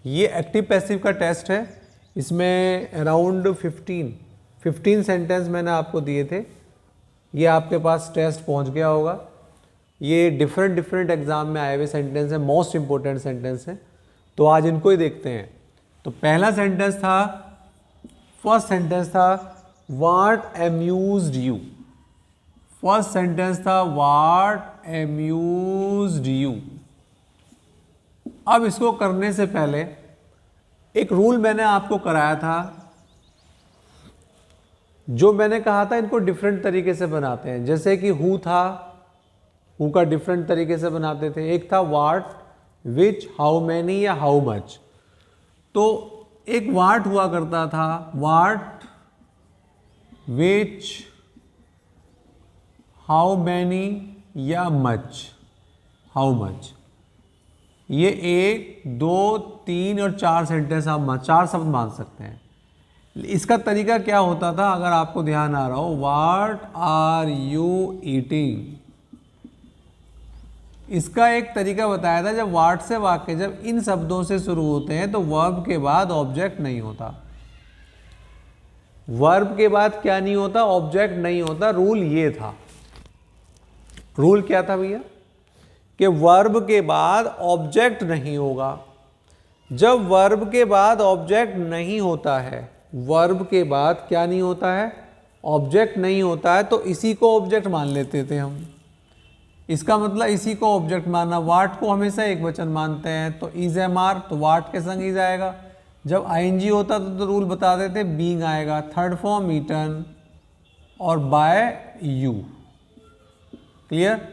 ये active passive का test है। इसमें अराउंड 15 सेंटेंस मैंने आपको दिए थे। ये आपके पास टेस्ट पहुंच गया होगा। ये डिफरेंट एग्जाम में आए हुए सेंटेंस हैं, मोस्ट इंपॉर्टेंट सेंटेंस हैं। तो आज इनको ही देखते हैं। तो पहला सेंटेंस था, फर्स्ट सेंटेंस था what amused you. First sentence था व्हाट अम्यूज्ड यू। अब इसको करने से पहले एक रूल मैंने आपको कराया था, जो मैंने कहा था इनको डिफरेंट तरीके से बनाते हैं। जैसे कि हु था, हु का डिफरेंट तरीके से बनाते थे। एक था व्हाट, विच, हाउ मैनी या हाउ मच। तो एक व्हाट हुआ करता था, व्हाट, विच, हाउ मैनी या मच, हाउ मच। ये 1, 2, 3 और 4 सेंटेंस आप 4 शब्द मान सकते हैं। इसका तरीका क्या होता था, अगर आपको ध्यान आ रहा हो, व्हाट आर यू ईटिंग। इसका एक तरीका बताया था, जब व्हाट से वाक्य जब इन शब्दों से शुरू होते हैं तो वर्ब के बाद ऑब्जेक्ट नहीं होता। वर्ब के बाद क्या नहीं होता, ऑब्जेक्ट नहीं होता। रूल ये था, रूल क्या था भैया, कि वर्ब के बाद ऑब्जेक्ट नहीं होगा। जब वर्ब के बाद ऑब्जेक्ट नहीं होता है, वर्ब के बाद क्या नहीं होता है, ऑब्जेक्ट नहीं होता है, तो इसी को ऑब्जेक्ट मान लेते थे हम। इसका मतलब इसी को ऑब्जेक्ट मानना। वाट को हमेशा एक वचन मानते हैं, तो इज एम आर, तो वाट के संग इज आएगा। जब आईएनजी होता तो रूल बता देते, बीइंग आएगा। थर्ड फॉर्म ईटन और बाय यू। क्लियर?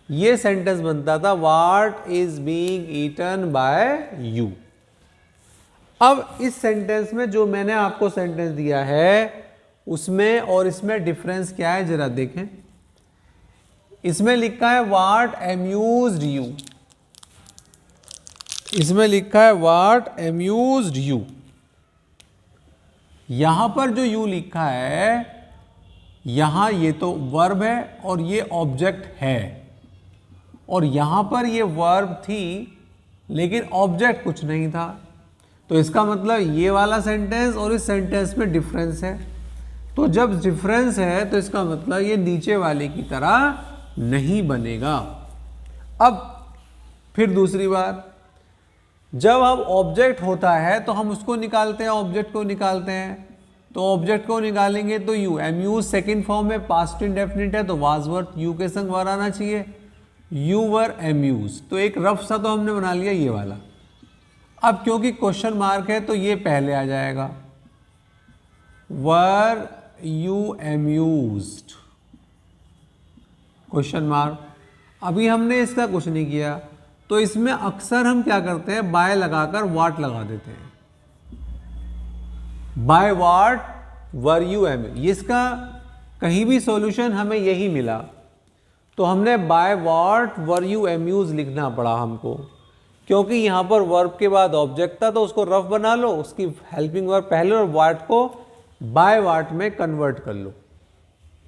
ये सेंटेंस बनता था what is being eaten by you. अब इस सेंटेंस में जो मैंने आपको सेंटेंस दिया है उसमें और इसमें डिफरेंस क्या है जरा देखें। इसमें लिखा है व्हाट अम्यूज्ड यू, इसमें लिखा है व्हाट अम्यूज्ड यू। यहां पर जो यू लिखा है, यहां ये तो वर्ब है और ये ऑब्जेक्ट है, और यहां पर ये वर्ब थी लेकिन ऑब्जेक्ट कुछ नहीं था। तो इसका मतलब ये वाला सेंटेंस और इस सेंटेंस में डिफरेंस है। तो जब डिफरेंस है तो इसका मतलब ये नीचे वाले की तरह नहीं बनेगा। अब फिर दूसरी बार, जब अब ऑब्जेक्ट होता है तो हम उसको निकालते हैं, ऑब्जेक्ट को निकालते हैं। तो ऑब्जेक्ट को निकालेंगे तो यू, एम्यूज सेकेंड फॉर्म में पास्ट इंडेफिनिट है तो वाज वर्थ यू के संग वर आना चाहिए। यू वर एम्यूज, तो एक रफ सा तो हमने बना लिया ये वाला। अब क्योंकि क्वेश्चन मार्क है तो ये पहले आ जाएगा, were you amused, question mark. अभी हमने इसका कुछ नहीं किया, तो इसमें अक्सर हम क्या करते हैं, बाय लगाकर वाट लगा देते हैं। Bye watt were you amused, इसका कहीं भी सॉल्यूशन हमें यही मिला, तो हमने bye watt were you amuse लिखना पड़ा हमको, क्योंकि यहां पर वर्ब के बाद ऑब्जेक्ट था। तो उसको रफ बना लो, उसकी हेल्पिंग वर्ब पहले और वाट को बाय वाट में कन्वर्ट कर लो।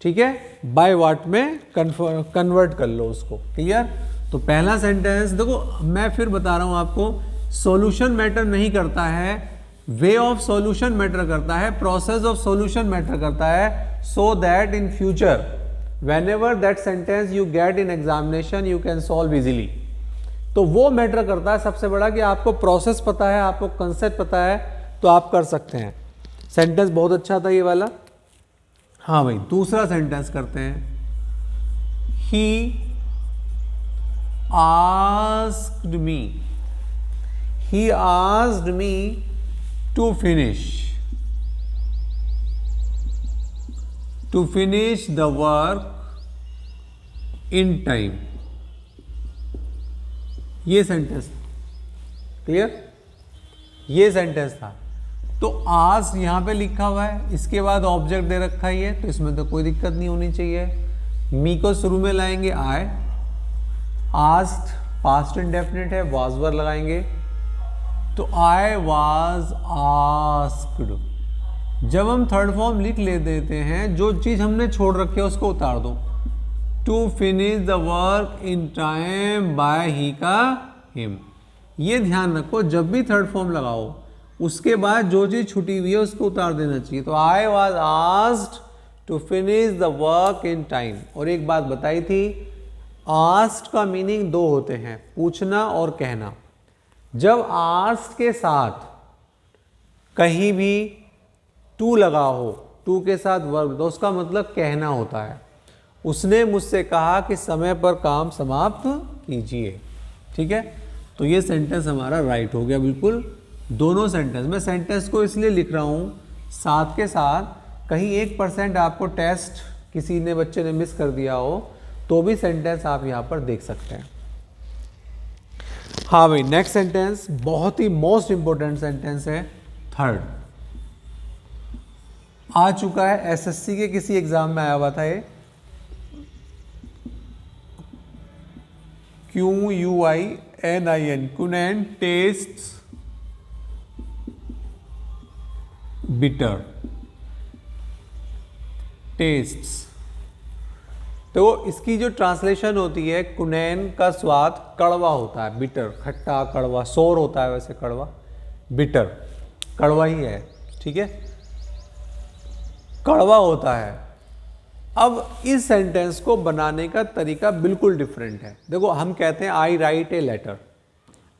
ठीक है, बाय वाट में कन्वर्ट कर लो उसको। क्लियर? तो पहला सेंटेंस देखो, मैं फिर बता रहा हूं आपको, सॉल्यूशन मैटर नहीं करता है, वे ऑफ सॉल्यूशन मैटर करता है, प्रोसेस ऑफ सॉल्यूशन मैटर करता है, so that in future whenever that sentence you get in examination you can solve easily। तो वो मैटर करता है सबसे बड़ा, कि आपको प्रोसेस पता है, आपको कंसेप्ट पता है, तो आप कर सकते हैं। सेंटेंस बहुत अच्छा था ये वाला। हाँ भाई, दूसरा सेंटेंस करते हैं। He asked me to finish the work in time। ये सेंटेंस, क्लियर? ये सेंटेंस था। तो आज यहां पे लिखा हुआ है, इसके बाद ऑब्जेक्ट दे रखा ही है, तो इसमें तो कोई दिक्कत नहीं होनी चाहिए। मी को शुरू में लाएंगे आई, आस्क्ड पास्ट इंडेफिनिट है, वाज वर लगाएंगे, तो आई वाज आस्क्ड। जब हम थर्ड फॉर्म लिख ले देते हैं, जो चीज हमने छोड़ रखी है उसको उतार दो। To finish the work in time by ही का हिम, ये ध्यान रखो, जब भी थर्ड फॉर्म लगाओ उसके बाद जो चीज छुटी हुई है उसको उतार देना चाहिए। तो I was asked to finish the work in time. और एक बात बताई थी, आस्क्ड का मीनिंग दो होते हैं, पूछना और कहना। जब आस्क्ड के साथ कहीं भी टू लगा हो, टू के साथ वर्ब, तो उसका मतलब कहना होता है। उसने मुझसे कहा कि समय पर काम समाप्त कीजिए। ठीक है, तो ये सेंटेंस हमारा राइट हो गया बिल्कुल। दोनों सेंटेंस, मैं सेंटेंस को इसलिए लिख रहा हूँ साथ के साथ, कहीं 1% आपको टेस्ट किसी ने बच्चे ने मिस कर दिया हो तो भी सेंटेंस आप यहाँ पर देख सकते हैं। हाँ भाई, नेक्स्ट सेंटेंस बहुत ही मोस्ट इंपॉर्टेंट सेंटेंस है, थर्ड। आ चुका है, एसएससी के किसी एग्जाम में आया हुआ था ये, QUININ, कुनैन टेस्ट्स बिटर, टेस्ट्स। तो इसकी जो ट्रांसलेशन होती है, कुनैन का स्वाद कड़वा होता है, बिटर खट्टा कड़वा, सोर होता है वैसे कड़वा, बिटर कड़वा ही है। ठीक है, कड़वा होता है। अब इस सेंटेंस को बनाने का तरीका बिल्कुल डिफरेंट है। देखो, हम कहते हैं I write a letter,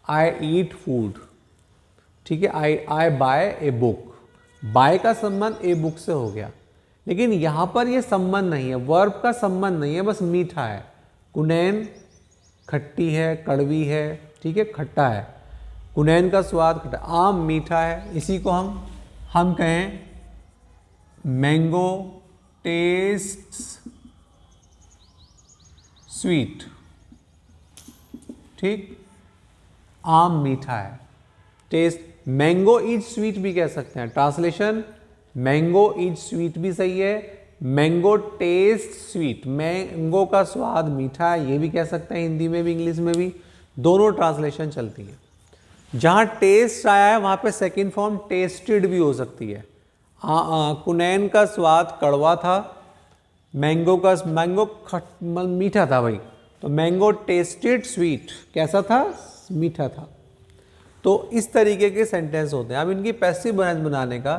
I eat food, ठीक है, I buy a book. Buy का संबंध ए बुक से हो गया, लेकिन यहां पर ये संबंध नहीं है, वर्ब का संबंध नहीं है, बस मीठा है। कुनैन खट्टी है, कड़वी है, ठीक है, खट्टा है, कुनैन का स्वाद खट्टा, आम मीठा है। इसी को हम कहें मैंगो टेस्ट्स स्वीट, ठीक, आम मीठा है, टेस्ट। मैंगो इज स्वीट भी कह सकते हैं, ट्रांसलेशन मैंगो इज स्वीट भी सही है, मैंगो टेस्ट स्वीट, मैंगो का स्वाद मीठा है, ये भी कह सकते हैं, हिंदी में भी इंग्लिश में भी दोनों ट्रांसलेशन चलती है। जहां टेस्ट आया है वहां पे सेकंड फॉर्म टेस्टेड भी हो सकती है। कुनैन का स्वाद कड़वा था, मैंगो मीठा था भाई, तो मैंगो टेस्टेड स्वीट कैसा था, मीठा था। तो इस तरीके के सेंटेंस होते हैं। अब इनकी पैसिव वॉइस बनाने का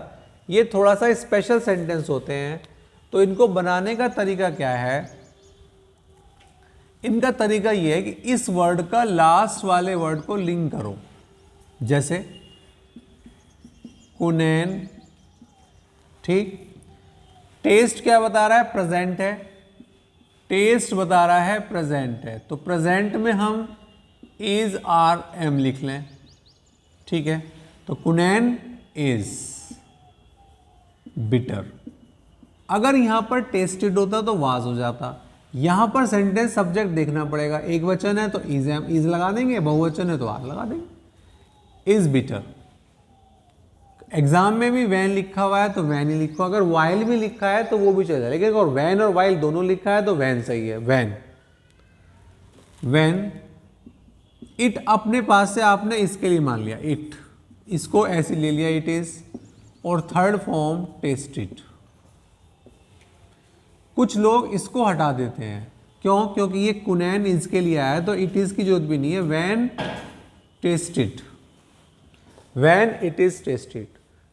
ये थोड़ा सा स्पेशल सेंटेंस होते हैं। तो इनको बनाने का तरीका क्या है, इनका तरीका ये है कि इस वर्ड का लास्ट वाले वर्ड को लिंक करो। जैसे कुनैन, ठीक, टेस्ट क्या बता रहा है, प्रेजेंट है, टेस्ट बता रहा है प्रेजेंट है, तो प्रेजेंट में हम इज आर एम लिख लें, ठीक है। तो कुनैन इज बिटर। अगर यहां पर टेस्टेड होता तो वाज हो जाता। यहां पर सेंटेंस सब्जेक्ट देखना पड़ेगा, एक वचन है तो इज लगा देंगे, बहुवचन है तो आर लगा देंगे, इज बिटर। एग्जाम में भी वैन लिखा हुआ है तो वैन ही लिखो, अगर वाइल भी लिखा है तो वो भी चलेगा, लेकिन अगर वैन और वाइल दोनों लिखा है तो वैन सही है, वैन। वैन इट अपने पास से आपने इसके लिए मान लिया, इट, इसको ऐसे ले लिया, इट इज। और थर्ड फॉर्म टेस्टेड। कुछ लोग इसको हटा देते हैं, क्यों, क्योंकि ये कुनैन इज के लिए आया है तो इट इज की जरूरत भी नहीं है, when tested, when it is tested.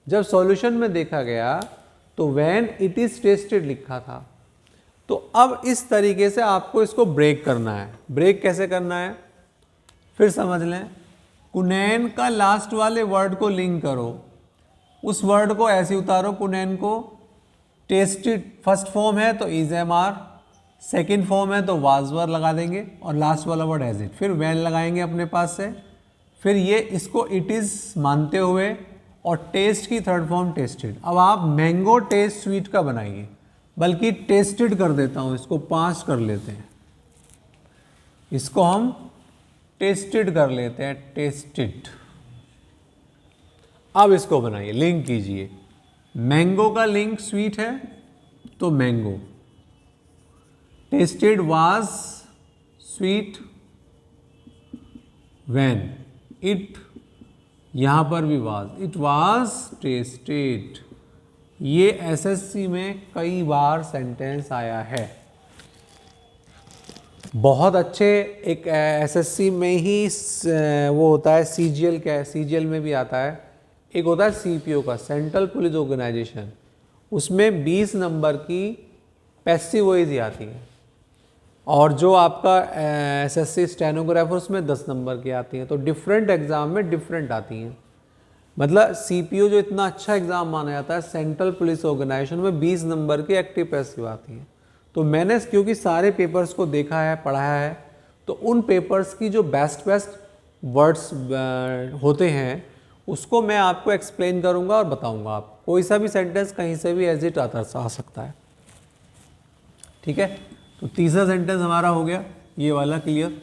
जब सॉल्यूशन में देखा गया तो वैन इट इज टेस्टेड लिखा था। तो अब इस तरीके से आपको इसको ब्रेक करना है। ब्रेक कैसे करना है, फिर समझ लें। कुनैन का लास्ट वाले वर्ड को लिंक करो, उस वर्ड को ऐसे उतारो, कुनैन को, टेस्टेड फर्स्ट फॉर्म है तो is am are, second form है तो वाज वर लगा देंगे, और लास्ट वाला वर्ड एज इट, फिर वैन लगाएंगे अपने पास से, फिर ये इसको इट इज मानते हुए, और टेस्ट की थर्ड फॉर्म टेस्टेड। अब आप मैंगो टेस्ट स्वीट का बनाइए, बल्कि टेस्टेड कर देता हूं, इसको 5 कर लेते हैं, इसको हम टेस्टेड कर लेते हैं, टेस्टेड। अब इसको बनाइए, लिंक कीजिए। मैंगो का लिंक स्वीट है तो mango, tested was sweet, when it, यहां पर भी वाज, इट वाज टेस्टेड। ये एसएससी में कई बार सेंटेंस आया है। बहुत अच्छे एक एसएससी में ही वो होता है सीजीएल, क्या है सीजीएल में भी आता है, एक होता है सीपीओ का, सेंट्रल पुलिस ऑर्गेनाइजेशन, उसमें 20 नंबर की पैसिव वॉइस ही आती है, और जो आपका एसएससी स्टेनोग्राफर उसमें 10 नंबर की आती हैं। तो डिफरेंट एग्ज़ाम में डिफरेंट आती हैं। मतलब सीपीओ जो इतना अच्छा एग्ज़ाम माना जाता है, सेंट्रल पुलिस ऑर्गेनाइजेशन में 20 नंबर की एक्टिव पैसिव आती हैं। तो मैंने क्योंकि सारे पेपर्स को देखा है, पढ़ाया है, तो उन पेपर्स की जो बेस्ट वर्ड्स होते हैं उसको मैं आपको एक्सप्लेन करूंगा और बताऊंगा। आप कोई सा भी सेंटेंस कहीं से भी एज इट आ सकता है। ठीक है, तो तीसरा सेंटेंस हमारा हो गया ये वाला क्लियर।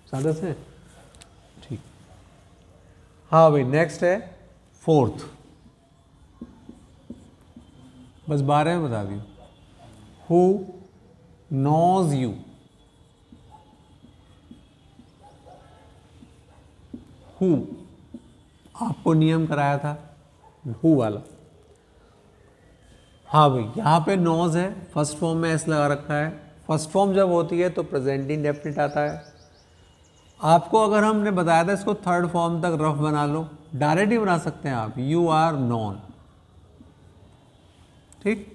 सादा से ठीक। हाँ भाई, नेक्स्ट है फोर्थ, बस 12 में बता दी। हु नोज यू, हु आपको नियम कराया था हु वाला। हाँ भाई, यहाँ पे नोज है, फर्स्ट फॉर्म में एस लगा रखा है। फर्स्ट फॉर्म जब होती है तो प्रेजेंट इंडेफिनिट आता है। आपको अगर हमने बताया था इसको थर्ड फॉर्म तक रफ बना लो, डायरेक्ट ही बना सकते हैं आप, यू आर नॉन, ठीक,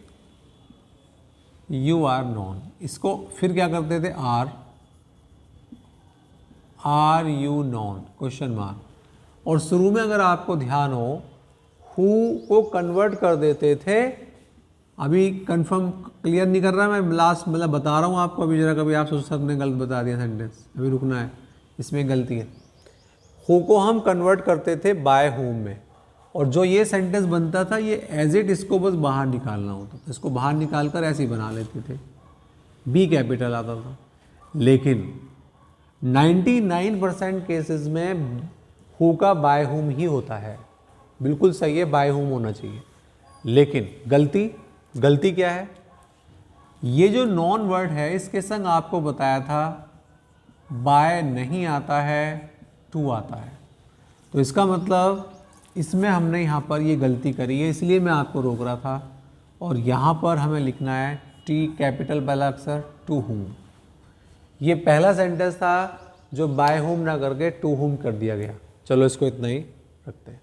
यू आर नॉन। इसको फिर क्या करते थे, are you known question mark. और शुरू में अगर आपको ध्यान हो, हु को कन्वर्ट कर देते थे, अभी कंफर्म क्लियर नहीं कर रहा मैं, लास्ट मतलब बता रहा हूँ आपको, अभी जरा कभी आप सोच सकते ने गलत बता दिया सेंटेंस, अभी रुकना है, इसमें गलती है। हु को हम कन्वर्ट करते थे बाय हुम में, और जो ये सेंटेंस बनता था ये एज इट इसको बस बाहर निकालना होता था, इसको बाहर निकाल कर ऐसे ही बना लेते थे, बी कैपिटल आता था। लेकिन 99% केसेस में हु का बाय हुम ही होता है, बिल्कुल सही है, बाय हुम होना चाहिए। लेकिन गलती क्या है, ये जो नॉन वर्ड है इसके संग आपको बताया था बाय नहीं आता है, टू आता है। तो इसका मतलब इसमें हमने यहाँ पर ये गलती करी है, इसलिए मैं आपको रोक रहा था। और यहाँ पर हमें लिखना है टी कैपिटल पहला अक्षर, टू हुम। ये पहला सेंटेंस था जो बाय हुम ना करके टू हुम कर दिया गया। चलो इसको इतना ही रखते हैं।